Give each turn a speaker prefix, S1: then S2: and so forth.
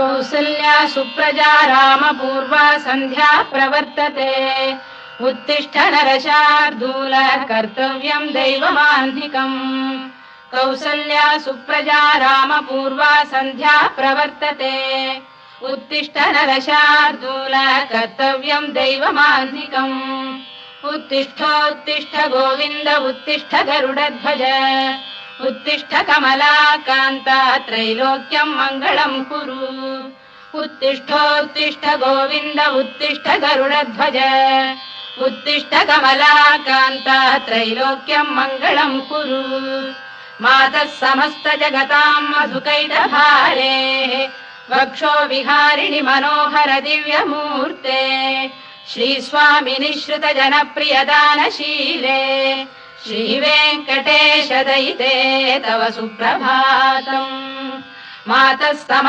S1: कौसल्या सुप्रजा रामपूर्वा सन्ध्या प्रवर्तते उत्तिष्ठ नरशार्दूल कर्तव्यं दैवमान्धिकम् कौसल्या सुप्रजा रामपूर्वा सन्ध्या प्रवर्तते उत्तिष्ठ नरशार्दूल कर्तव्यं दैवमान्धिकम् उत्तिष्ठोत्तिष्ठ गोविन्द उत्तिष्ठ गरुडध्वज उत्तिष्ठ कमलाकान्ता त्रैलोक्यं मङ्गलं कुरु उत्तिष्ठोत्तिष्ठ गोविन्द उत्तिष्ठ गरुडध्वज उत्तिष्ठ कमलाकान्ता त्रैलोक्यं मङ्गलं कुरु मातः समस्त जगतां मधुकैटभारे वक्षो विहारिणि मनोहर दिव्यमूर्ते श्रीस्वामिनि श्रुत जनप्रियदानशीले श्रीवेङ्कटेश दयिते तव सुप्रभातम् मातः